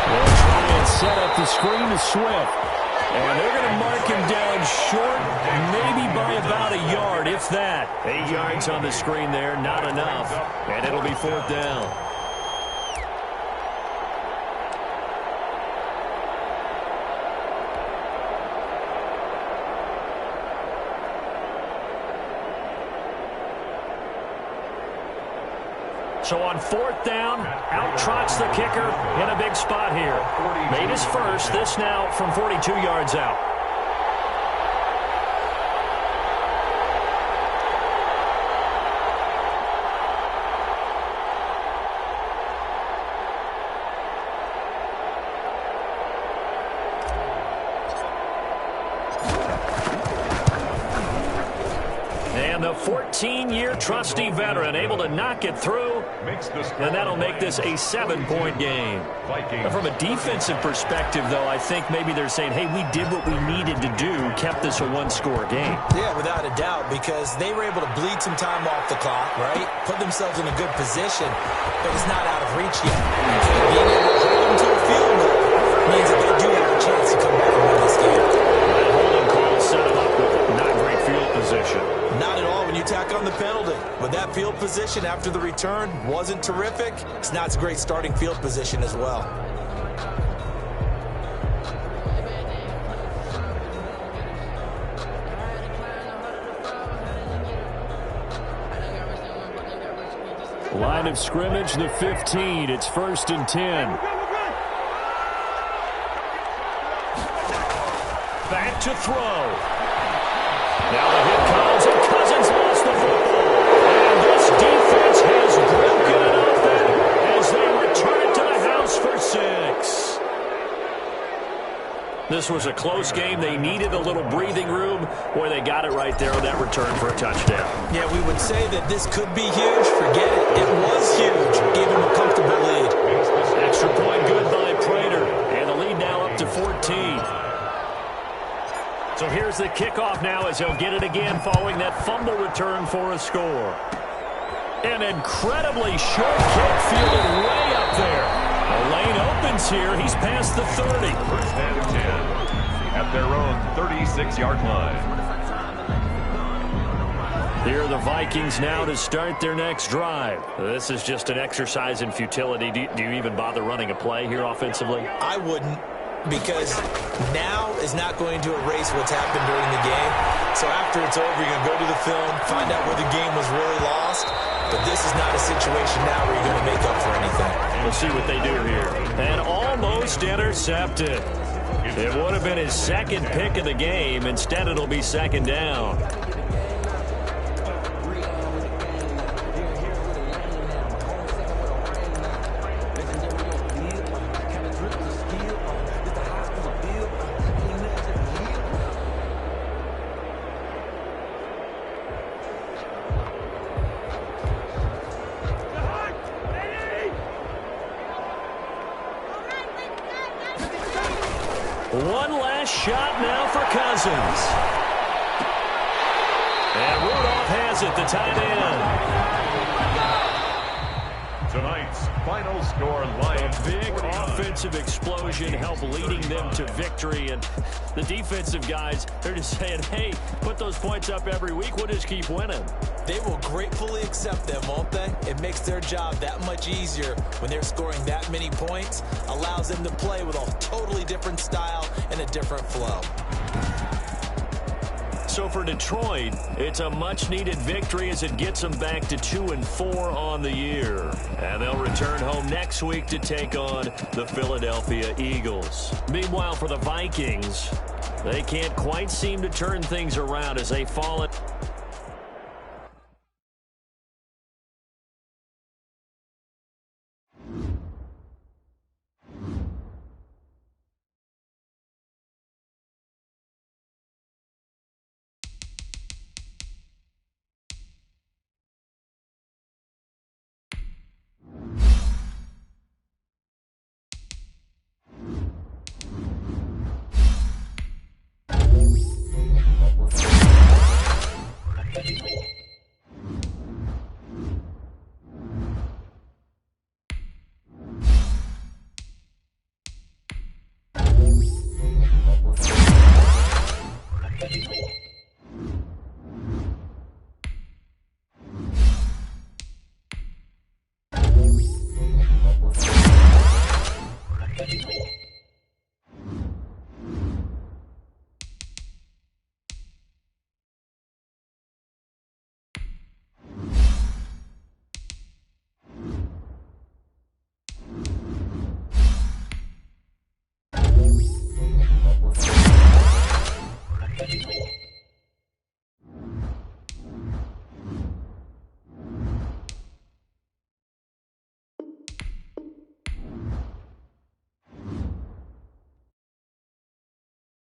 They'll try and set up the screen to Swift. And they're going to mark him down short, maybe by about a yard, if that. 8 yards on the screen there, not enough. And it'll be fourth down. So on fourth down, out trots the kicker in a big spot here. Made his first, this now from 42 yards out. And the 14-year trusty veteran able to knock it through, and that'll make this a 7-point game. But from a defensive perspective, though, I think maybe they're saying, hey, we did what we needed to do, kept this a one-score game. Yeah, without a doubt, because they were able to bleed some time off the clock, right? Put themselves in a good position, but it's not out of reach yet. Being able to hold them to a field goal means that they do have a chance to come back and win this game. That holding call set them up with not great field position. Not at all when you tack on the penalty. But that field position after the return wasn't terrific. It's not a great starting field position as well. Line of scrimmage, the 15. It's 1st and 10. Back to throw. Now the hit comes, and Cousins lost the football. And this defense has broken it open as they return it to the house for 6. This was a close game. They needed a little breathing room. Boy, they got it right there on that return for a touchdown. Yeah, we would say that this could be huge. Forget it. It was huge. Gave them a comfortable lead. Extra point good by Prater. And the lead now up to 14. So here's the kickoff now as they'll get it again following that fumble return for a score. An incredibly short kick fielded way up there. The lane opens here. He's past the 30. 1st and 10 at their own 36-yard line. Here are the Vikings now to start their next drive. This is just an exercise in futility. Do you even bother running a play here offensively? I wouldn't. Because now is not going to erase what's happened during the game. So after it's over, you're going to go to the film, find out where the game was really lost. But this is not a situation now where you're going to make up for anything. We'll see what they do here. And almost intercepted. It would have been his second pick of the game. Instead, it'll be 2nd down. One last shot now for Cousins. And Rudolph has it, the tight end. Tonight's final score Lions. A big 49. offensive explosion helped leading them to victory. And the defensive guys, they're just saying, hey, put those points up every week. We'll just keep winning. They will gratefully accept them, won't they? It makes their job that much easier when they're scoring that many points. Allows them to play with a totally different style and a different flow. So for Detroit, it's a much-needed victory as it gets them back to 2-4 on the year. And they'll return home next week to take on the Philadelphia Eagles. Meanwhile, for the Vikings, they can't quite seem to turn things around as they fall. Thank you.